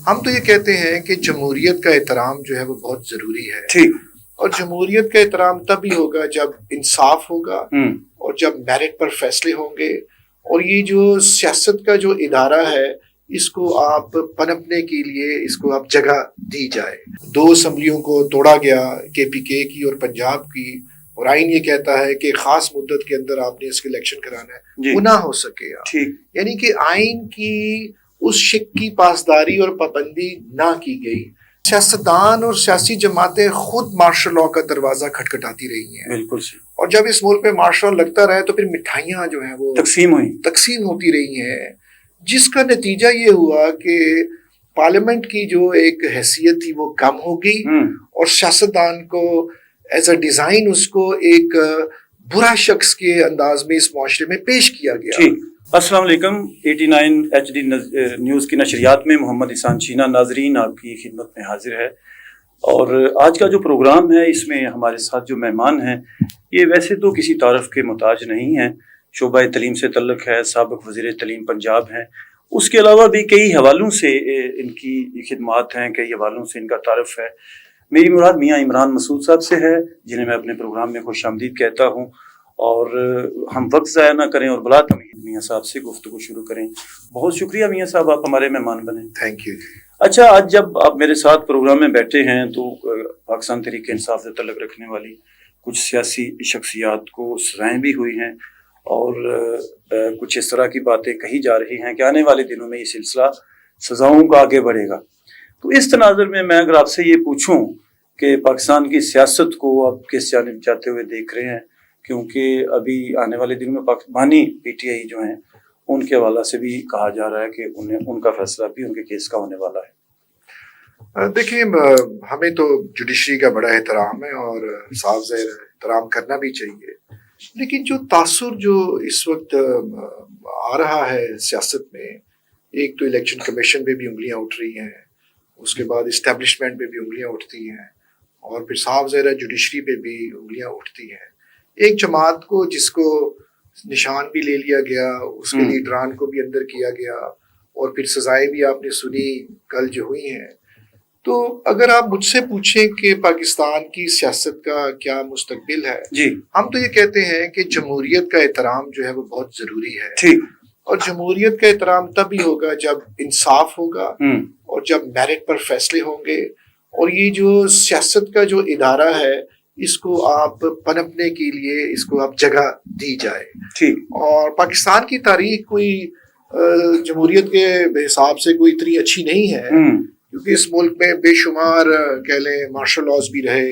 ہم تو یہ کہتے ہیں کہ جمہوریت کا احترام جو ہے وہ بہت ضروری ہے. ٹھیک. اور جمہوریت کا احترام تب ہی ہوگا جب انصاف ہوگا اور جب میرٹ پر فیصلے ہوں گے. اور یہ جو سیاست کا جو ادارہ ہے اس کو آپ پنپنے کے لیے اس کو آپ جگہ دی جائے. 2 اسمبلیوں کو توڑا گیا KPK کی اور پنجاب کی، اور آئین یہ کہتا ہے کہ خاص مدت کے اندر آپ نے اس کے الیکشن کرانا ہے. وہ نہ ہو سکے گا. یعنی کہ آئین کی اس شک کی پاسداری اور پابندی نہ کی گئی. سیاستدان اور سیاسی جماعتیں خود مارشل لاء کا دروازہ کھٹکھٹاتی رہی ہیں. بالکل. اور جب اس ملک میں مارشل لاء لگتا رہے تو پھر مٹھائیاں جو ہیں وہ تقسیم ہوتی رہی ہیں، جس کا نتیجہ یہ ہوا کہ پارلیمنٹ کی جو ایک حیثیت تھی وہ کم ہو گئی اور سیاستدان کو ایز اے ڈیزائن اس کو ایک برا شخص کے انداز میں اس معاشرے میں پیش کیا گیا. السلام علیکم. 89 HD نیوز کی نشریات میں محمد احسان چینا ناظرین آپ کی خدمت میں حاضر ہے. اور آج کا جو پروگرام ہے اس میں ہمارے ساتھ جو مہمان ہیں یہ ویسے تو کسی تعارف کے محتاج نہیں ہیں. شعبہ تعلیم سے تعلق ہے، سابق وزیر تعلیم پنجاب ہیں. اس کے علاوہ بھی کئی حوالوں سے ان کی خدمات ہیں، کئی حوالوں سے ان کا تعارف ہے. میری مراد میاں عمران مسعود صاحب سے ہے جنہیں میں اپنے پروگرام میں خوش آمدید کہتا ہوں. اور ہم وقت ضائع نہ کریں اور بلا تمہید میاں صاحب سے گفتگو شروع کریں. بہت شکریہ میاں صاحب، آپ ہمارے مہمان بنے. Thank you. اچھا، آج جب آپ میرے ساتھ پروگرام میں بیٹھے ہیں تو پاکستان تحریک انصاف سے تعلق رکھنے والی کچھ سیاسی شخصیات کو سزائیں بھی ہوئی ہیں اور کچھ اس طرح کی باتیں کہی جا رہی ہیں کہ آنے والے دنوں میں یہ سلسلہ سزاؤں کا آگے بڑھے گا. تو اس تناظر میں اگر آپ سے یہ پوچھوں کہ پاکستان کی سیاست کو آپ کس جانب جاتے ہوئے دیکھ رہے ہیں، کیونکہ ابھی آنے والے دنوں میں پاکستانی PTI جو ہیں ان کے حوالہ سے بھی کہا جا رہا ہے کہ ان کا فیصلہ بھی ان کے کیس کا ہونے والا ہے. دیکھیں، ہمیں تو جوڈیشری کا بڑا احترام ہے اور صاف ظاہر احترام کرنا بھی چاہیے، لیکن جو تاثر جو اس وقت آ رہا ہے سیاست میں، ایک تو الیکشن کمیشن پہ بھی انگلیاں اٹھ رہی ہیں، اس کے بعد اسٹیبلشمنٹ پہ بھی انگلیاں اٹھتی ہیں، اور پھر صاف ظاہر جوڈیشری پہ بھی انگلیاں اٹھتی ہیں. ایک جماعت کو جس کو نشان بھی لے لیا گیا، اس کے لیڈران کو بھی اندر کیا گیا، اور پھر سزائیں بھی آپ نے سنی کل جو ہوئی ہیں. تو اگر آپ مجھ سے پوچھیں کہ پاکستان کی سیاست کا کیا مستقبل ہے، ہم تو یہ کہتے ہیں کہ جمہوریت کا احترام جو ہے وہ بہت ضروری ہے. اور جمہوریت کا احترام تب ہی ہوگا جب انصاف ہوگا اور جب میرٹ پر فیصلے ہوں گے. اور یہ جو سیاست کا جو ادارہ ہے اس کو آپ پنپنے کے لیے اس کو آپ جگہ دی جائے. اور پاکستان کی تاریخ کوئی جمہوریت کے حساب سے کوئی اتنی اچھی نہیں ہے، کیونکہ اس ملک میں بے شمار کہہ لیں مارشل لاز بھی رہے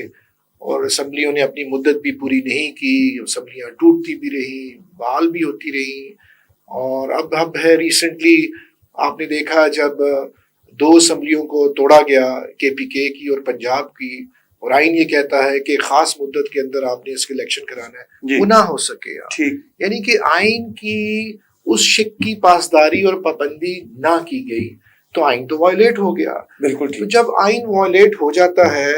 اور اسمبلیوں نے اپنی مدت بھی پوری نہیں کی، اسمبلیاں ٹوٹتی بھی رہی، بحال بھی ہوتی رہی. اور اب ہے ریسنٹلی آپ نے دیکھا جب 2 اسمبلیوں کو توڑا گیا KPK کی اور پنجاب کی، اور آئین یہ کہتا ہے کہ خاص مدت کے اندر آپ نے اس کے الیکشن کرانا ہے. وہ نہ ہو سکے گا. یعنی کہ آئین کی اس شک کی پاسداری اور پابندی نہ کی گئی تو آئین تو وائلیٹ ہو گیا. تو جب آئین وائلیٹ ہو جاتا ہے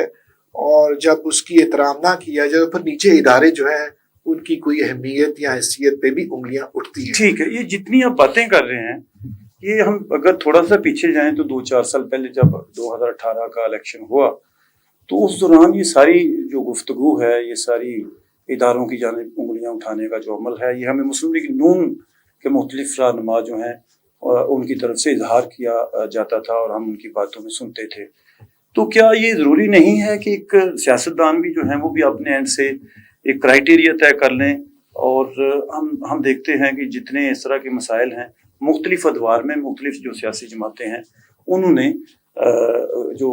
اور جب اس کی احترام نہ کیا جائے تو پھر نیچے ادارے جو ہیں ان کی کوئی اہمیت یا حیثیت پہ بھی انگلیاں اٹھتی ہیں. ٹھیک ہے، یہ جتنی آپ باتیں کر رہے ہیں یہ ہم اگر تھوڑا سا پیچھے جائیں تو 2-4 سال پہلے جب 2018 کا الیکشن ہوا تو اس دوران یہ ساری جو گفتگو ہے، یہ ساری اداروں کی جانب انگلیاں اٹھانے کا جو عمل ہے، یہ ہمیں مسلم لیگ نون کے مختلف رہنما جو ہیں ان کی طرف سے اظہار کیا جاتا تھا اور ہم ان کی باتوں میں سنتے تھے. تو کیا یہ ضروری نہیں ہے کہ ایک سیاستدان بھی جو ہیں وہ بھی اپنے اینڈ سے ایک کرائیٹیریا طے کر لیں؟ اور ہم دیکھتے ہیں کہ جتنے اس طرح کے مسائل ہیں مختلف ادوار میں مختلف جو سیاسی جماعتیں ہیں انہوں نے جو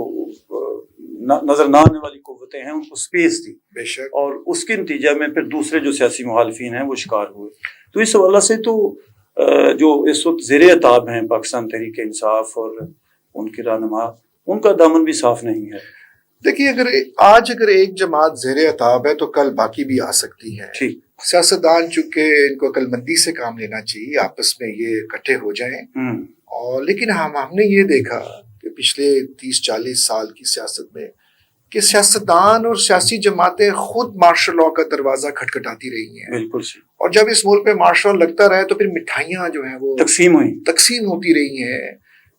نظر نہ آنے والی قوتیں ہیں ان کو سپیس دی، اور اس کے نتیجہ میں پھر دوسرے جو سیاسی مخالفین ہیں وہ شکار ہوئے. تو اس حوالہ سے تو جو اس وقت زیر عتاب ہیں پاکستان تحریک انصاف اور ان کے رہنما، ان کا دامن بھی صاف نہیں ہے. دیکھیے، اگر ایک جماعت زیر عتاب ہے تو کل باقی بھی آ سکتی ہیں. سیاستدان چونکہ ان کو عقل مندی سے کام لینا چاہیے، آپس میں یہ اکٹھے ہو جائیں. اور لیکن ہم نے یہ دیکھا کہ پچھلے 30-40 سال کی سیاست میں کہ سیاستدان اور سیاسی جماعتیں خود مارشل لاء کا دروازہ کھٹکھٹاتی رہی ہیں. بالکل. اور جب اس ملک میں مارشل لاء لگتا رہے تو پھر مٹھائیاں جو ہیں وہ تقسیم ہوتی رہی ہیں،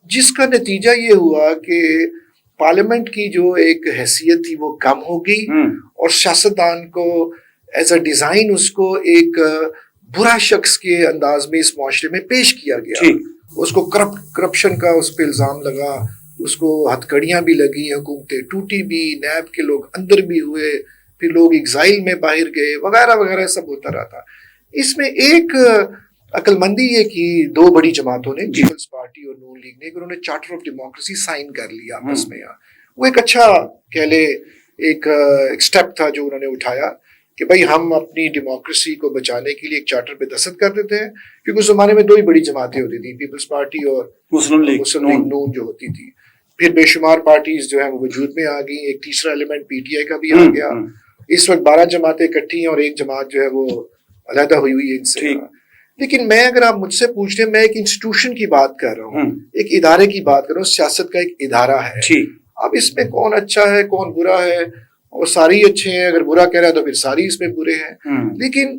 جس کا نتیجہ یہ ہوا کہ پارلیمنٹ کی جو ایک حیثیت تھی وہ کم ہو گئی اور سیاستدان کو ایز اے ڈیزائن اس کو ایک برا شخص کے انداز میں اس معاشرے میں پیش کیا گیا. اس کو کرپشن کا اس پہ الزام لگا, اس کو ہتھکڑیاں بھی لگی, حکومتیں ٹوٹی بھی, نیب کے لوگ اندر بھی ہوئے, پھر لوگ ایگزائل میں باہر گئے وغیرہ وغیرہ سب ہوتا رہا تھا. اس میں ایک عقل مندی یہ کی دو بڑی جماعتوں نے, پیپلز پارٹی اور نون لیگ نے, کہ انہوں نے چارٹر آف ڈیموکریسی سائن کر لیا آپس میں. وہ ایک اچھا کہہ لے ایک اسٹیپ تھا جو انہوں نے اٹھایا کہ بھائی ہم اپنی ڈیموکریسی کو بچانے کے لیے ایک چارٹر پہ دستخط کر دیتے ہیں, کیونکہ اس زمانے میں دو ہی بڑی جماعتیں ہوتی تھیں, پیپلز پارٹی اور مسلم لیگ نون جو ہوتی تھی. پھر بے شمار پارٹیز جو ہیں وہ وجود میں آ گئی, ایک تیسرا ایلیمنٹ پی ٹی آئی کا بھی آ گیا. اس وقت 12 جماعتیں اکٹھی ہیں اور ایک جماعت جو ہے وہ علیحدہ ہوئی ہوئی ہے ان سے. لیکن میں اگر آپ مجھ سے پوچھ رہے ہیں, میں ایک انسٹیٹیوشن کی بات کر رہا ہوں, ایک ادارے کی بات کر رہا ہوں, سیاست کا ایک ادارہ ہے. اب اس میں کون اچھا ہے کون برا ہے, اور سارے اچھے ہیں, اگر برا کہہ رہا ہے تو پھر سارے اس میں برے ہیں. لیکن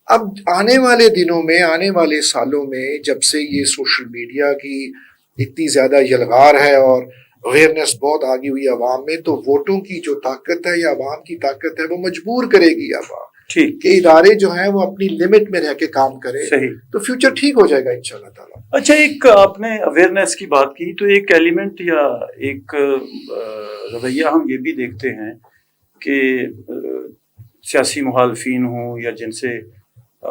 اب آنے والے دنوں میں, آنے والے سالوں میں, جب سے یہ سوشل میڈیا کی اتنی زیادہ یلغار ہے اور اویئرنیس بہت آگی ہوئی عوام میں, تو ووٹوں کی جو طاقت ہے یا عوام کی طاقت ہے وہ مجبور کرے گی عوام کہ ادارے جو ہیں وہ اپنی لمٹ میں رہ کے کام کرے, تو فیوچر ٹھیک ہو جائے گا انشاءاللہ تعالیٰ. اچھا, ایک آپ نے اویئرنیس کی بات کی, تو ایک ایلیمنٹ یا ایک رویہ ہم یہ بھی دیکھتے ہیں کہ سیاسی مخالفین ہوں یا جن سے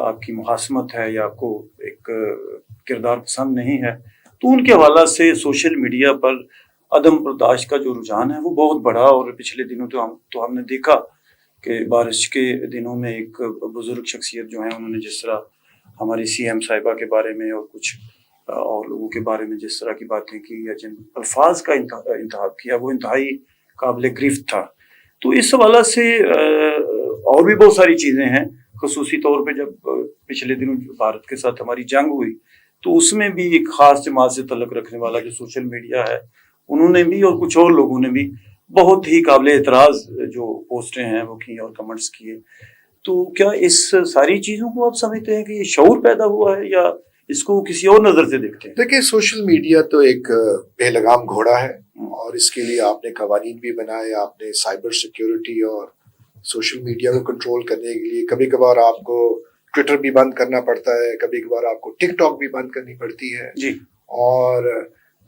آپ کی مخاصمت ہے یا آپ کو ایک کردار پسند نہیں ہے, تو ان کے حوالہ سے سوشل میڈیا پر عدم برداشت کا جو رجحان ہے وہ بہت بڑا. اور پچھلے دنوں تو ہم نے دیکھا کہ بارش کے دنوں میں ایک بزرگ شخصیت جو ہیں, انہوں نے جس طرح ہماری سی ایم صاحبہ کے بارے میں اور کچھ اور لوگوں کے بارے میں جس طرح کی باتیں کی یا جن الفاظ کا انتخاب کیا, وہ انتہائی قابل گرفت تھا. تو اس حوالہ سے اور بھی بہت ساری چیزیں ہیں, خصوصی طور پہ جب پچھلے دنوں بھارت کے ساتھ ہماری جنگ ہوئی تو اس میں بھی ایک خاص جماعت سے تعلق رکھنے والا جو سوشل میڈیا ہے, انہوں نے بھی اور کچھ اور لوگوں نے بھی بہت ہی قابل اعتراض جو پوسٹیں ہیں وہ کی اور کمنٹس کیے. تو کیا اس ساری چیزوں کو آپ سمجھتے ہیں کہ یہ شعور پیدا ہوا ہے یا اس کو کسی اور نظر سے دیکھتے ہیں؟ دیکھیں, سوشل میڈیا تو ایک بے لگام گھوڑا ہے, اور اس کے لیے آپ نے قوانین بھی بنائے, آپ نے سائبر سیکیورٹی اور سوشل میڈیا کو کنٹرول کرنے کے لیے کبھی کبھار آپ کو ٹویٹر بھی بند کرنا پڑتا ہے, کبھی کبھار آپ کو ٹک ٹاک بھی بند کرنی پڑتی ہے. اور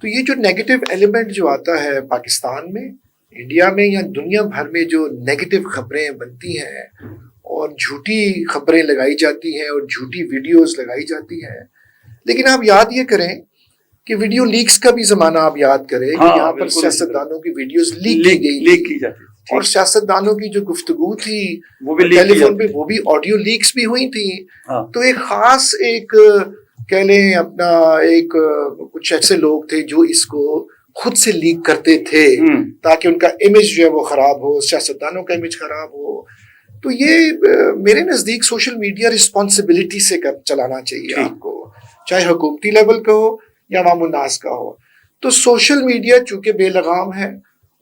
تو یہ جو نیگیٹو ایلیمنٹ جو آتا ہے پاکستان میں, انڈیا میں یا دنیا بھر میں, جو نیگیٹو خبریں بنتی ہیں اور جھوٹی خبریں لگائی جاتی ہیں اور جھوٹی ویڈیوز لگائی جاتی ہیں. لیکن آپ یاد یہ کریں کہ ویڈیو لیکس کا بھی زمانہ آپ یاد کریں کہ یہاں پر سیاستدانوں کی ویڈیوز لیک کی جاتی اور سیاستدانوں کی جو گفتگو تھی ٹیلی فون پہ وہ بھی آڈیو لیکس بھی ہوئی تھی. تو ایک خاص ایک کہہ لیں اپنا ایک کچھ ایسے لوگ تھے جو اس کو خود سے لیک کرتے تھے تاکہ ان کا امیج جو ہے وہ خراب ہو, سیاستدانوں کا امیج خراب ہو. تو یہ میرے نزدیک سوشل میڈیا رسپانسبلٹی سے چلانا چاہیے آپ کو, چاہے حکومتی لیول کا ہو یا عوام الناس کا ہو. تو سوشل میڈیا چونکہ بے لگام ہے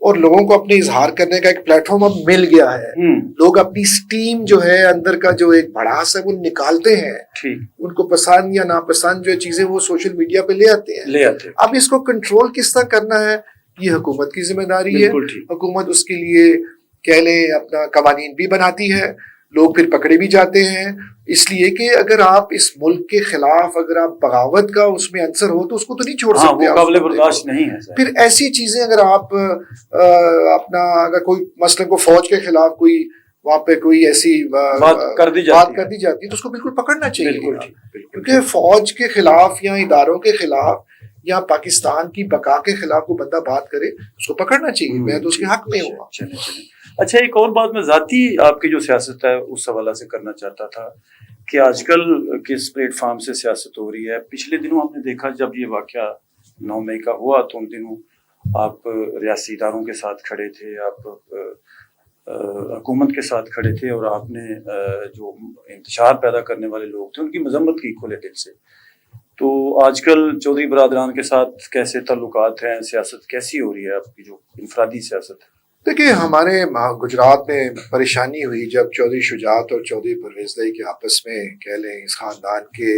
اور لوگوں کو اپنے اظہار کرنے کا ایک پلیٹ فارم اب مل گیا ہے, لوگ اپنی سٹیم جو ہے اندر کا جو ایک بھڑاس ہے وہ نکالتے ہیں, ان کو پسند یا ناپسند جو چیزیں وہ سوشل میڈیا پہ لے آتے ہیں. اب اس کو کنٹرول کس طرح کرنا ہے یہ حکومت کی ذمہ داری ہے. حکومت اس کے لیے کہہ لیں اپنا قوانین بھی بناتی ہے, لوگ پھر پکڑے بھی جاتے ہیں, اس لیے کہ اگر آپ اس ملک کے خلاف اگر آپ بغاوت کا اس میں عنصر ہو تو اس کو تو نہیں چھوڑ سکتے, قابل برداشت نہیں ہے. پھر ایسی چیزیں اگر آپ اپنا اگر کوئی مثلا کو فوج کے خلاف کوئی وہاں پہ کوئی ایسی بات کر دی جاتی تو اس کو بالکل پکڑنا چاہیے, کیونکہ فوج کے خلاف یا اداروں کے خلاف یا پاکستان کی بقا کے خلاف کوئی بندہ بات کرے اس کو پکڑنا چاہیے. میں تو اس کے حق میں ہوں. اچھا, ایک اور بات میں ذاتی آپ کی جو سیاست ہے اس حوالہ سے کرنا چاہتا تھا کہ آج کل کس پلیٹ فارم سے سیاست ہو رہی ہے. پچھلے دنوں آپ نے دیکھا جب یہ واقعہ 9 مئی کا ہوا تو ان دنوں آپ ریاستی اداروں کے ساتھ کھڑے تھے, آپ حکومت کے ساتھ کھڑے تھے, اور آپ نے جو انتشار پیدا کرنے والے لوگ تھے ان کی مذمت کی کھلے دل سے. تو آج کل چودھری برادران کے ساتھ کیسے تعلقات ہیں, سیاست کیسی ہو رہی ہے آپ کی جو انفرادی سیاست ہے؟ دیکھیے, ہمارے گجرات میں پریشانی ہوئی جب چودھری شجاعت اور چودھری پرویز کے آپس میں کہہ لیں اس خاندان کے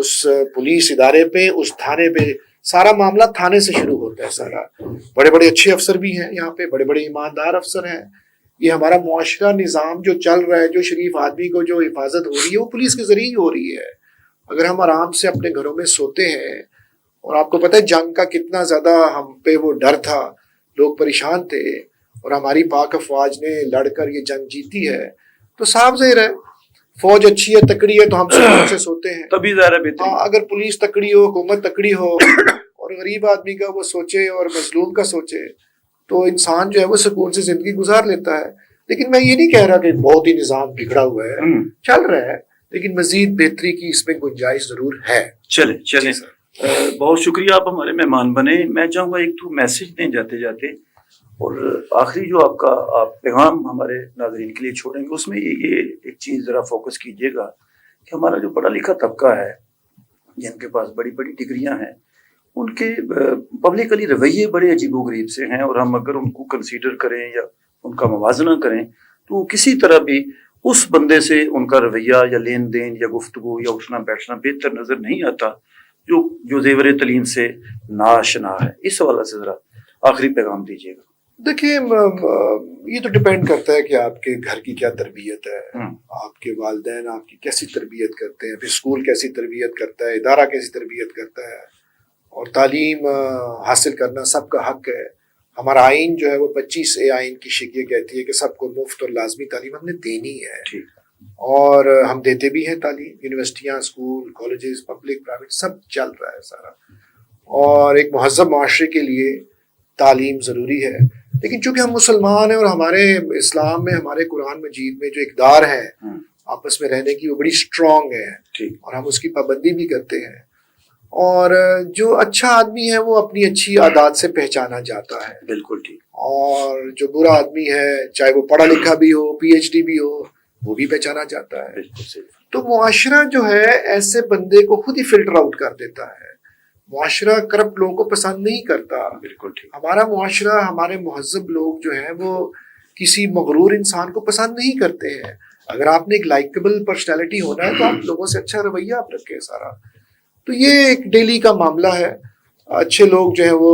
اس پولیس ادارے پہ، اس تھانے پہ، سارا معاملہ تھانے سے شروع ہوتا ہے سارا. بڑے بڑے اچھے افسر بھی ہیں یہاں پہ، بڑے بڑے ایماندار افسر ہیں. یہ ہمارا معاشرہ نظام جو چل رہا ہے، جو شریف آدمی کو جو حفاظت ہو رہی ہے وہ پولیس کے ذریعے ہی ہو رہی ہے. اگر ہم آرام سے اپنے گھروں میں سوتے ہیں، اور آپ کو پتہ ہے جنگ کا کتنا زیادہ ہم پہ وہ ڈر تھا، لوگ پریشان تھے، اور ہماری پاک افواج نے لڑ کر یہ جنگ جیتی ہے، تو صاف ظاہر ہے فوج اچھی ہے، تکڑی ہے، تو ہم سکون سے سوتے ہیں. تبھی ظاہر ہے بہتری. اگر پولیس تکڑی ہو، حکومت تکڑی ہو، اور غریب آدمی کا وہ سوچے اور مظلوم کا سوچے، تو انسان جو ہے وہ سکون سے زندگی گزار لیتا ہے. لیکن میں یہ نہیں کہہ رہا کہ بہت ہی نظام بگڑا ہوا ہے، چل رہا ہے، لیکن مزید بہتری کی اس میں گنجائش ضرور ہے. چلیں بہت شکریہ، آپ ہمارے مہمان بنے. میں چاہوں گا ایک تو میسج دیں جاتے جاتے، اور آخری جو آپ پیغام ہمارے ناظرین کے لیے چھوڑیں گے، اس میں یہ ایک چیز ذرا فوکس کیجیے گا کہ ہمارا جو پڑھا لکھا طبقہ ہے، جن کے پاس بڑی بڑی ڈگریاں ہیں، ان کے پبلکلی رویے بڑے عجیب و غریب سے ہیں، اور ہم اگر ان کو کنسیڈر کریں یا ان کا موازنہ کریں تو کسی طرح بھی اس بندے سے ان کا رویہ یا لین دین یا گفتگو یا اٹھنا بیٹھنا بہتر نظر نہیں آتا جو زیور تعلیم سے ناشنا ہے. اس حوالے سے ذرا آخری پیغام دیجیے گا. دیکھیں، یہ تو ڈپینڈ کرتا ہے کہ آپ کے گھر کی کیا تربیت ہے، آپ کے والدین آپ کی کیسی تربیت کرتے ہیں، پھر اسکول کیسی تربیت کرتا ہے، ادارہ کیسی تربیت کرتا ہے. اور تعلیم حاصل کرنا سب کا حق ہے. ہمارا آئین جو ہے وہ 25A آئین کی شکیہ کہتی ہے کہ سب کو مفت اور لازمی تعلیم ہم نے دینی ہے، اور ہم دیتے بھی ہیں تعلیم. یونیورسٹیاں، اسکول، کالجز، پبلک، پرائیویٹ، سب چل رہا ہے سارا. اور ایک مہذب معاشرے کے لیے تعلیم ضروری ہے. لیکن چونکہ ہم مسلمان ہیں اور ہمارے اسلام میں، ہمارے قرآن مجید میں جو اقدار ہے آپس میں رہنے کی، وہ بڑی اسٹرانگ ہے، اور ہم اس کی پابندی بھی کرتے ہیں. اور جو اچھا آدمی ہے وہ اپنی اچھی عادات سے پہچانا جاتا ہے. بالکل ٹھیک. اور جو برا آدمی ہے، چاہے وہ پڑھا لکھا بھی ہو، PhD بھی ہو، وہ بھی پہچانا جاتا ہے. بالکل صحیح. تو معاشرہ جو ہے ایسے بندے کو خود ہی فلٹر آؤٹ کر دیتا ہے. معاشرہ کرپٹ لوگوں کو پسند نہیں کرتا. بالکل ٹھیک. ہمارا معاشرہ، ہمارے مہذب لوگ جو ہیں وہ کسی مغرور انسان کو پسند نہیں کرتے ہیں. اگر آپ نے ایک لائکیبل پرسنالٹی ہونا ہے تو آپ لوگوں سے اچھا رویہ آپ رکھیں سارا. تو یہ ایک ڈیلی کا معاملہ ہے. اچھے لوگ جو ہیں وہ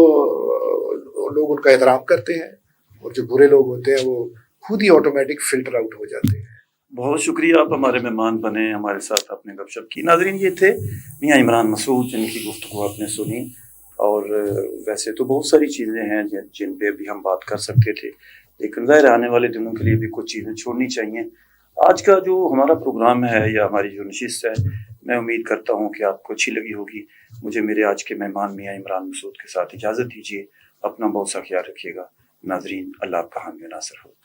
لوگ ان کا احترام کرتے ہیں، اور جو برے لوگ ہوتے ہیں وہ خود ہی آٹومیٹک فلٹر آؤٹ ہو جاتے ہیں. بہت شکریہ، آپ ہمارے مہمان بنے، ہمارے ساتھ آپ نے گپ شپ کی. ناظرین، یہ تھے میاں عمران مسعود، جن کی گفتگو آپ نے سنی. اور ویسے تو بہت ساری چیزیں ہیں جن پہ بھی ہم بات کر سکتے تھے، لیکن ظاہر آنے والے دنوں کے لیے بھی کچھ چیزیں چھوڑنی چاہیے. آج کا جو ہمارا پروگرام ہے یا ہماری جو نشست ہے، میں امید کرتا ہوں کہ آپ کو اچھی لگی ہوگی. مجھے میرے آج کے مہمان میاں عمران مسعود کے ساتھ اجازت دیجیے. اپنا بہت سا خیال رکھیے گا. ناظرین، اللہ آپ کا حامی و ناصر ہو.